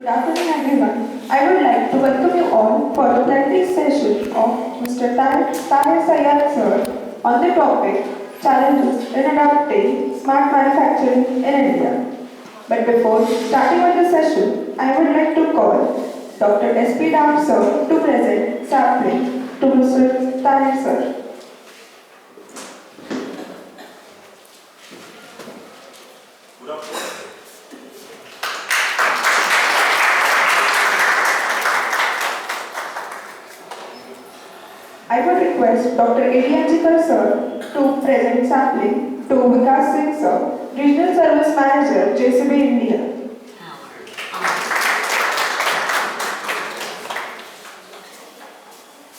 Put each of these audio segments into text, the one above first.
Good afternoon, everyone. I would like to welcome you all for the plenary session of Mr. Tahir Sayed sir on the topic Challenges in Adopting Smart Manufacturing in India. But before starting with the session, I would like to call Dr. S.P. Ram sir to present sampling to Mr. Tahir sir. Good afternoon. I would request Dr. Elianjikar sir to present sampling to Vikas Singh sir, Regional Service Manager, JCB India.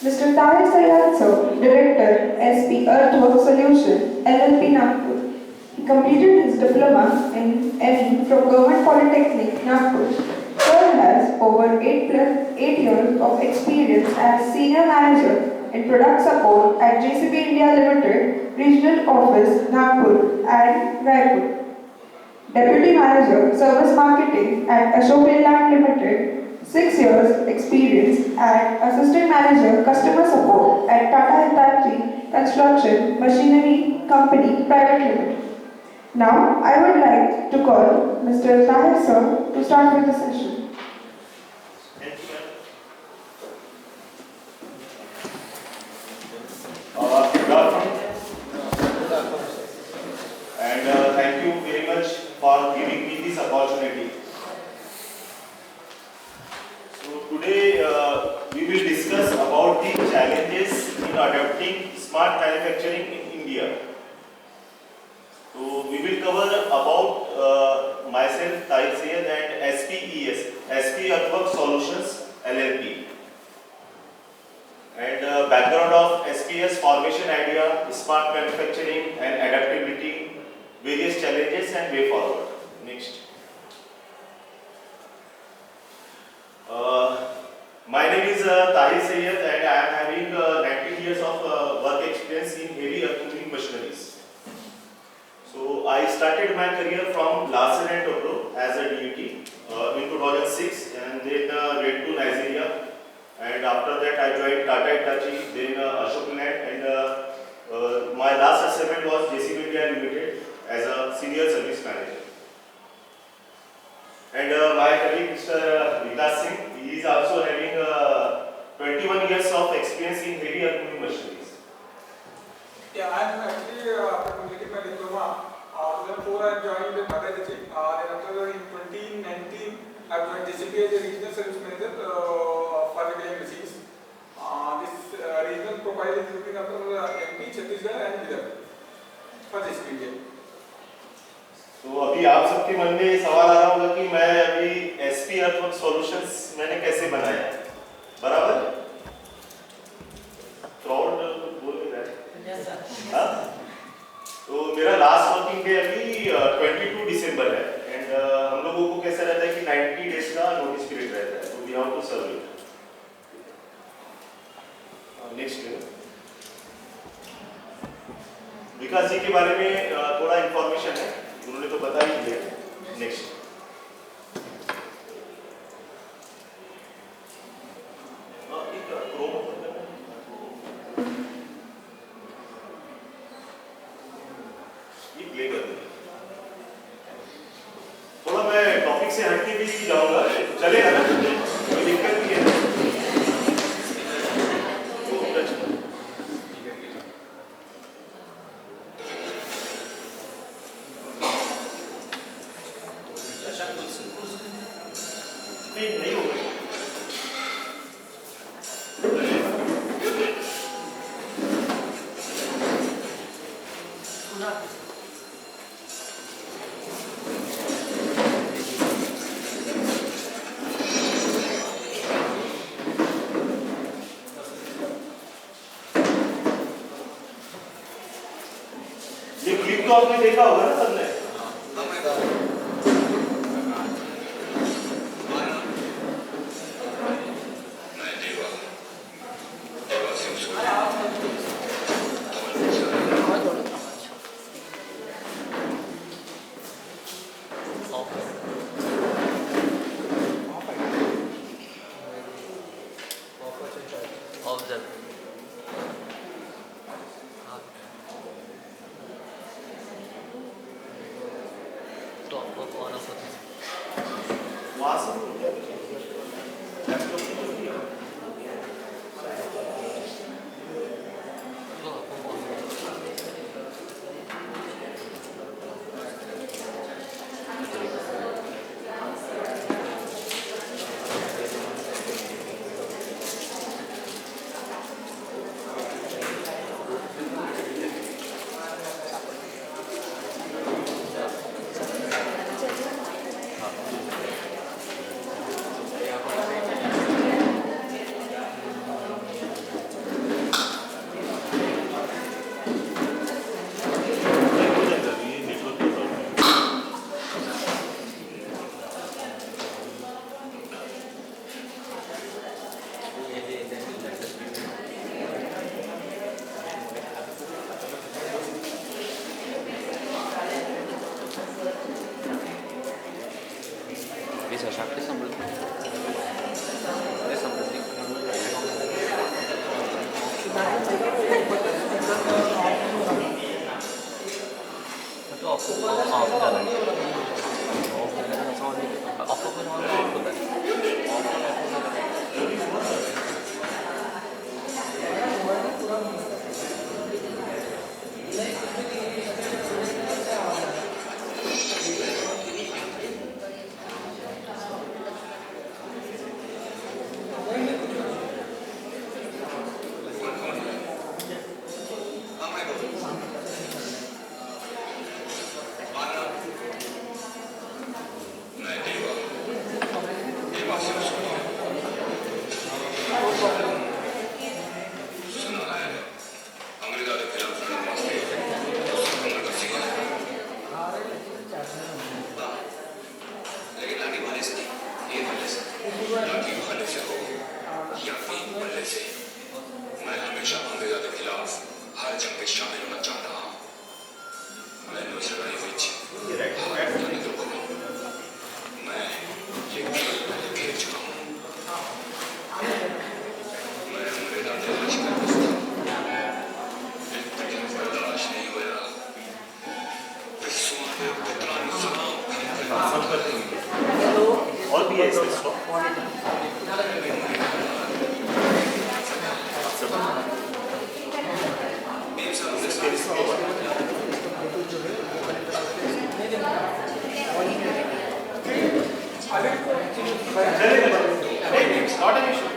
Mr. Tahir Sayed sir, Director, SP Earthwork Solution, LLP Nagpur. He completed his diploma in ME from Government Polytechnic, Nagpur. Sir has over 8 years of experience as Senior Manager in Product Support at JCB India Limited, Regional Office, Nagpur and Raipur. Deputy Manager, Service Marketing at Ashok Leyland Limited, 6 years experience and Assistant Manager, Customer Support at Tata Hitachi Construction Machinery Company Private Limited. Now, I would like to call Mr. Tahir sir to start with the session. Thank you, ma'am. Good afternoon. And thank you very much for giving me this opportunity. So today we will discuss about the challenges in adopting smart manufacturing in India. So we will cover about myself, Tahir Sayed, and SPES, SP Earthwork Solutions LLP. And background of SPS, formation idea, smart manufacturing and adaptability, various challenges and way forward. Next. My name is Tahir Sayed and I am having 19 years of work experience in heavy earthmoving machineries. So I started my career from Larsen & Toubro as a DUT in 2006 and then went to Nigeria. And after that, I joined Tata Hitachi, then Ashok Leyland, and my last assignment was JCB India Limited as a senior service manager. And my colleague, Mr. Vikas Singh, he is also having 21 years of experience in heavy earthmoving machineries. Yeah, I am actually after completing my diploma. 2004, I joined Tata Hitachi. Then after in 2019, I joined JCB as a regional service manager for the day machines. This regional profile is looking after MP, Chhattisgarh and Vidarbha for JCB India. तो अभी आप सबके मन में ये सवाल आ रहा होगा कि मैं अभी SP Earthwork Solutions मैंने कैसे बनाया, बराबर? क्राउड बोल नहीं रहा है? हाँ? तो मेरा लास्ट वर्किंग डे अभी 22 दिसंबर है एंड हम लोगों को कैसा रहता है कि 90 डेज का नोटिस पीरियड रहता है, तो we have to serve it. Next Vikas ji के बारे में थोड़ा इंफॉर्मेशन है, उन्होंने तो बता ही दिया. नेक्स्ट थोड़ा मैं टॉपिक से हटके भी जाऊंगा, चलेगा ना? कोई दिक्कत नहीं है. नहीं होगा. ये क्लिप तो आपने देखा होगा ना सबने? Bisa sakit sambil itu aku jalan aku All BS is stop. Not an issue.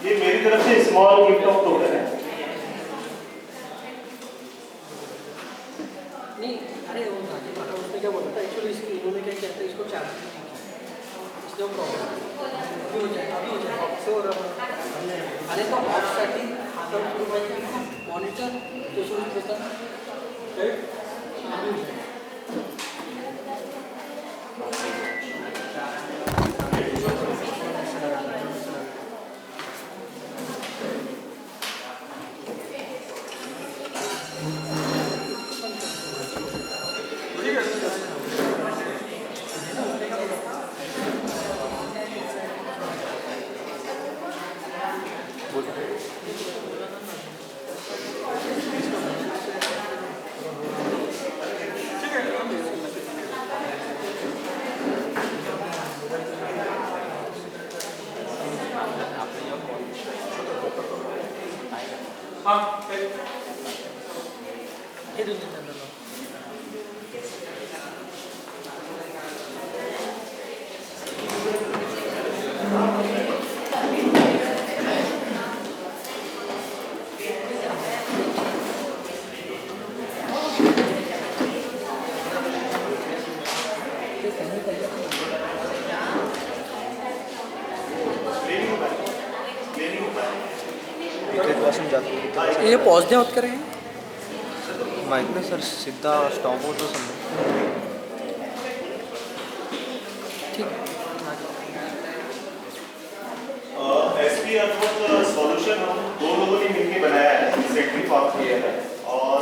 ये मेरी तरफ से स्मॉल गिफ्ट ऑफ टोकन है। नहीं अरे वो उसने क्या बोला था एक्चुअली इसकी इन्होंने क्या किया था इसको चार्ज इसलिए प्रॉब्लम अभी हो जाएगा ऑप्स और अरे तो ऑप्ससाठी हातावर सुरू पाहिजे मॉनिटर तो सुरू होता राईट हे दोन ये पॉज नाही होत का रे माहित नाही सर सिद्धा स्टॉप होतो समजा ठीक एसपी अर्थवत सॉल्यूशन हम दो लोगों ने मिलकर बनाया है, रिसेंटली फॉर्म किया है और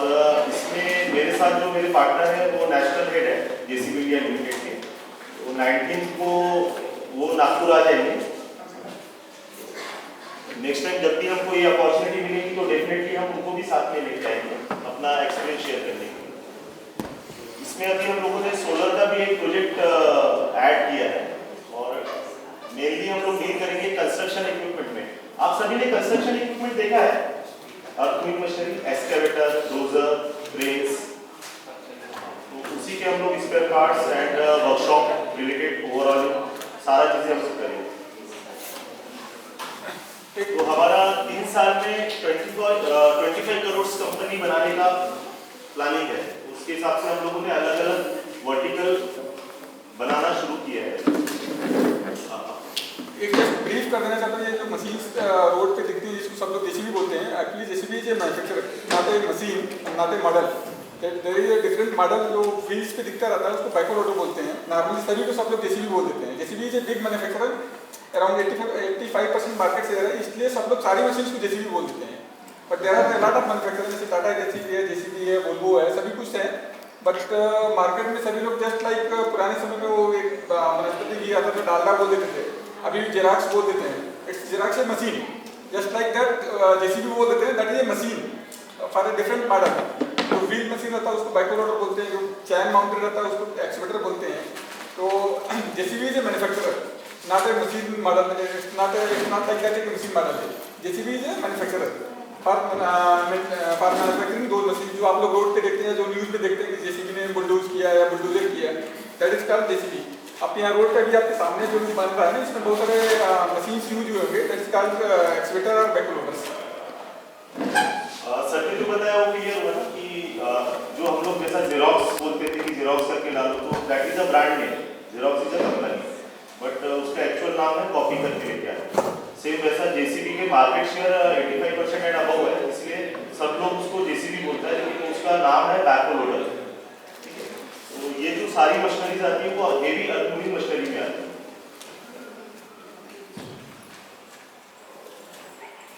इसमें मेरे साथ जो मेरे पार्टनर है वो नेशनल हेड है जेसीबी इंडिया लिमिटेड के, 19 को वो नागपुर आ जाएंगे। नेक्स्ट टाइम जब भी हमको ये अपॉर्चुनिटी मिलेगी तो डेफिनेटली हम उनको भी साथ में लेके आएंगे अपना एक्सपीरियंस शेयर करने के लिए। इसमें अभी हम लोगों ने सोलर का भी एक प्रोजेक्ट ऐड किया है और मेनली हम लोग डील करेंगे कंस्ट्रक्शन इक्विपमेंट में। आप सभी ने कंस्ट्रक्शन इक्विपमेंट देखा है, earthquake machinery, excavator, dozer, cranes, तो उसी के हम लोग spare parts and workshop related overall सारा चीजें हम सब करेंगे। तो हमारा 3 साल में 25 करोड़ कंपनी बनाने का प्लानिंग है। उसके हिसाब से हम लोगों ने अलग अलग वर्टिकल बनाना शुरू किया है। एक जस्ट ब्रीफ कर देना चाहता हूँ, ये जो मशीन्स रोड पे दिखती है जिसको सब लोग जेसीबी बोलते हैं, actually JCB is a manufacturer, not a machine, not a model. There is a different model जो व्हील्स पे दिखता रहता है, उसको बैकवर्ड ऑटो बोलते हैं। नॉर्मली सभी को सब लोग जेसीबी बोल देते हैं। JCB is a big manufacturer, around 85% market share है, इसलिए सब लोग सारी मशीन्स को जेसीबी बोल देते हैं। But there are lot of manufacturer, जैसे टाटा जेसीबी है, वोल्वो है, सभी कुछ है। बट मार्केट में सभी लोग जस्ट लाइक पुराने समय में वो एक वनस्पति घी आता था, डालडा बोल देते थे, अभी जेरॉक्स बोल देते हैं। It's xerox A machine, just like that JCB बोल देते हैं, that is a machine for a different model. जो व्हील मशीन रहता है उसको बैकवर्ड ऑटो बोलते हैं, जो चैन माउंटेड रहता है उसको एक्सवेटर बोलते हैं। तो JCB is a manufacturer, not a machine model, it's not like that a machine model है। JCB is a manufacturer for manufacturing दो मशीन जो आप लोग रोड पे देखते हैं, जो न्यूज़ में देखते हैं कि जेसीबी ने बुलडोज किया या बुलडोजर किया, दैट इज कॉल्ड जेसीबी। आप यहाँ रोड पे भी आपके सामने जो भी बन रहा है ना, इसमें बहुत सारे मशीन्स यूज हुए होंगे, दैट इज कॉल्ड एक्सवेटर और बैकलोडर्स। सर ने जो बताया वो क्लियर हुआ ना कि जो हम लोग जैसा जेरॉक्स बोलते थे कि जेरॉक्स करके डालो, तो that is a brand name, xerox is a company, but उसका एक्चुअल नाम है कॉपी करके लेके आना। सेम वैसा जेसीबी के मार्केट शेयर 85% एंड अबव है, इसलिए सब लोग उसको जेसीबी बोलता है, लेकिन उसका नाम है बैकलोडर। तो ये जो सारी मशीनरीज आती है वो हेवी अर्थमूविंग मशीनरी में आती है।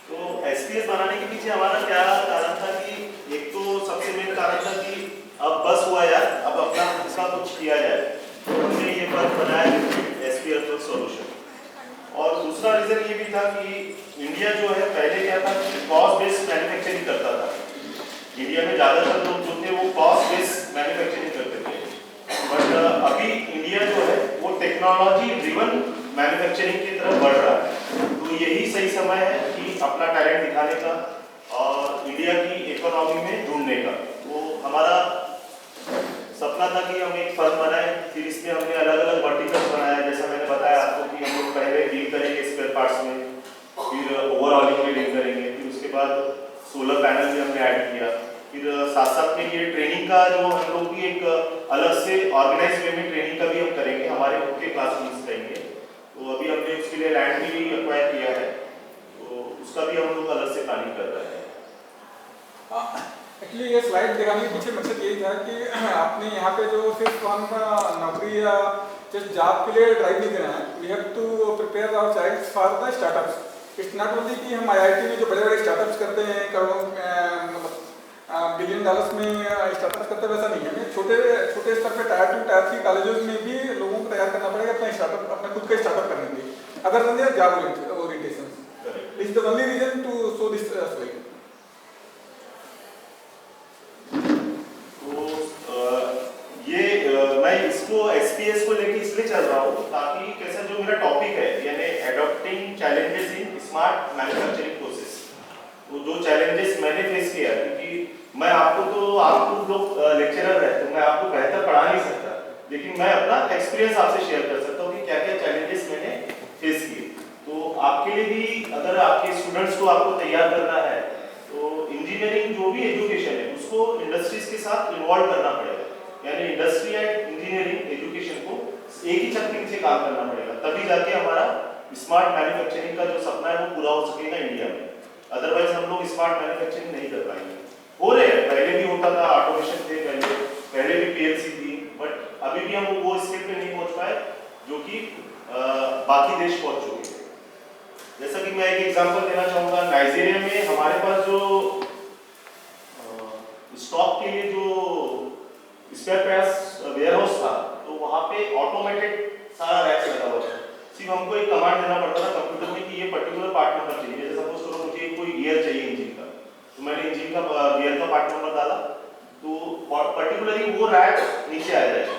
तो एसपीएस बनाने के पीछे हमारा क्या कारण था कि एक तो सबसे मेन कारण था कि अब बस हुआ यार, अब अपना इसका कुछ किया जाए, तो हमने ये पर बनाया एसपी अर्थवर्क सॉल्यूशन। और दूसरा रीजन ये भी था कि इंडिया जो है पहले क्या था कि कॉस्ट बेस्ड मैन्युफैक्चरिंग करता था। इंडिया में ज़्यादातर लोग जो थे वो कॉस्ट बेस्ड मैन्युफैक्चरिंग करते थे, बट अभी इंडिया जो है वो टेक्नोलॉजी ड्रिवन मैन्युफैक्चरिंग की तरफ बढ़ रहा है। तो यही सही समय है कि अपना टैलेंट दिखाने का और इंडिया की इकोनॉमी में ढूंढने का। तो हमारा सपना था कि हम एक फर्म बनाए, फिर इसमें हमने अलग अलग वर्टिकल्स बनाया, जैसा मैंने बताया आपको कि हम लोग पहले डील करेंगे स्पेयर पार्ट्स में, फिर ओवरऑलिंग में डील करेंगे, फिर उसके बाद सोलर पैनल भी हमने ऐड किया, फिर साथ साथ में ये ट्रेनिंग का जो हम लोग भी एक अलग से ऑर्गेनाइज वे में ट्रेनिंग का भी हम करेंगे, हमारे खुद के क्लासरूम्स रहेंगे। तो अभी हमने उसके लिए लैंड भी एक्वायर किया है, तो उसका भी हम लोग अलग से प्लानिंग कर रहे हैं। एक्चुअली ये स्लाइड दिखाने के पीछे मकसद यही था कि आपने यहाँ पे जो सिर्फ हम नौकरी या जस्ट जॉब के लिए ड्राइव नहीं देना है, we have to prepare our child for the startups. It's not only कि हम आईआईटी में जो बड़े बड़े स्टार्टअप्स करते हैं, करोड़ों बिलियन डॉलर्स में स्टार्टअप करते हैं, वैसा नहीं है। हमें छोटे छोटे स्तर पे टायर 2 टायर 3 कॉलेजेस में भी लोगों को तैयार करना पड़ेगा अपना स्टार्टअप, अपना खुद का स्टार्टअप करने के लिए, other than their job orientation. Is the only reason to show this slide. मैं इसको एसपीएस को लेके इसलिए चल रहा हूँ ताकि कैसा जो मेरा टॉपिक है यानी adopting challenges in smart manufacturing process, तो जो चैलेंजेस मैंने फेस किया, क्योंकि मैं आपको लोग लेक्चरर है तो मैं आपको बेहतर पढ़ा नहीं सकता, लेकिन मैं अपना एक्सपीरियंस आपसे शेयर कर सकता हूँ कि क्या क्या चैलेंजेस मैंने फेस किए। तो आपके लिए भी अगर आपके स्टूडेंट्स को आपको तैयार करना है तो इंजीनियरिंग जो भी एजुकेशन है उसको इंडस्ट्रीज के साथ इन्वॉल्व करना पड़ेगा, यानी इंडस्ट्री एंड इंजीनियरिंग एजुकेशन को एक ही छत के नीचे काम करना पड़ेगा, तभी जाके हमारा स्मार्ट मैन्युफैक्चरिंग का जो सपना है वो पूरा हो सकेगा इंडिया में। अदरवाइज हम लोग स्मार्ट मैन्युफैक्चरिंग नहीं कर पाएंगे। हो रहे हैं, पहले भी होता था, ऑटोमेशन थे पहले भी पीएलसी थी, बट अभी भी हम वो स्टेप पे नहीं पहुंच पाए जो कि बाकी देश पहुंच चुके हैं। जैसा कि मैं एक एग्जांपल देना चाहूंगा, नाइजीरिया में हमारे पास जो स्टॉक के लिए जो स्पेयर पार्ट्स वेयरहाउस था, तो वहाँ पे ऑटोमेटेड सारा रैक्स लगा हुआ था। सिर्फ हमको एक कमांड देना पड़ता था कंप्यूटर में कि ये पर्टिकुलर पार्ट नंबर चाहिए। जैसे सपोज करो मुझे कोई गियर चाहिए इंजन का, तो मैंने इंजन का गियर का पार्ट नंबर डाला, तो पर्टिकुलरली वो रैक नीचे आ जाएगा।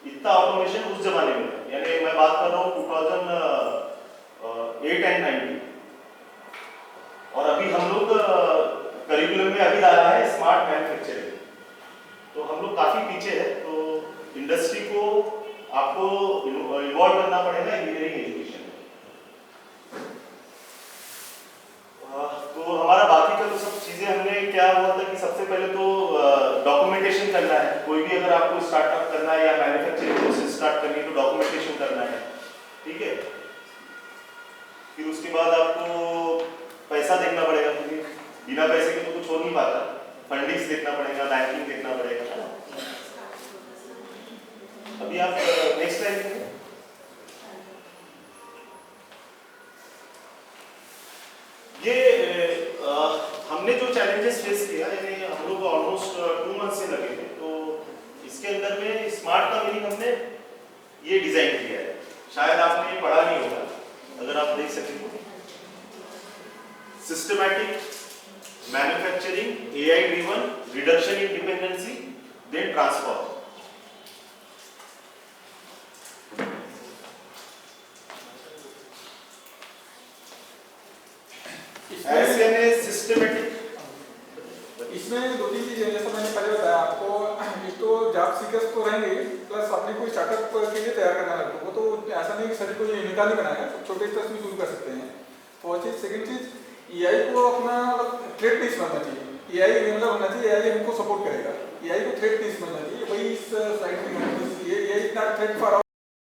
इतना ऑटोमेशन उस जमाने में, यानी मैं बात कर रहा हूँ 2008 एंड 9। और अभी हम लोग करिकुलम में अभी डाला है स्मार्ट मैन्युफैक्चरिंग, तो हम लोग काफी पीछे है। तो इंडस्ट्री को आपको इन्वॉल्व करना पड़ेगा इंजीनियरिंग एजुकेशन में। तो हमारा बाकी का तो सब चीजें हमने क्या हुआ था कि सबसे पहले तो डॉक्यूमेंटेशन करना है। कोई भी अगर आपको स्टार्टअप करना है या मैन्युफैक्चरिंग प्रोसेस स्टार्ट करनी है तो डॉक्यूमेंटेशन करना है, ठीक है। फिर उसके बाद आपको पैसा देखना पड़ेगा, क्योंकि बिना पैसे के तो कुछ हो नहीं पाता। फंडिंग्स देखना पड़ेगा, बैंकिंग देखना पड़ेगा, है ना। अभी आप नेक्स्ट स्लाइड देखिए। ये हमने जो चैलेंजेस फेस किया, यानी हम लोग ऑलमोस्ट 2 मंथ से लगे थे। तो इसके अंदर में स्मार्ट का मीनिंग हमने ये डिजाइन किया है, शायद आपने पढ़ा नहीं होगा, अगर आप देख सकें तो systematic manufacturing, AI driven, reduction in dependency, then transform. ऐसे ने सिस्टमैटिक, इसमें 2-3 चीजें जैसा मैंने पहले बताया आपको, एक तो जॉब सीकर्स तो रहेंगे, प्लस अपने कोई स्टार्टअप के लिए तैयार करना है। वो तो ऐसा नहीं कि सभी को ये निकाल ही बनाएगा, छोटे स्तर से शुरू कर सकते हैं। फर्स्ट चीज। सेकंड चीज, AI को अपना थ्रेट नहीं समझना चाहिए। AI मतलब होना चाहिए AI हमको सपोर्ट करेगा, AI को थ्रेट नहीं समझना चाहिए। वही इस साइड में AI is not threat for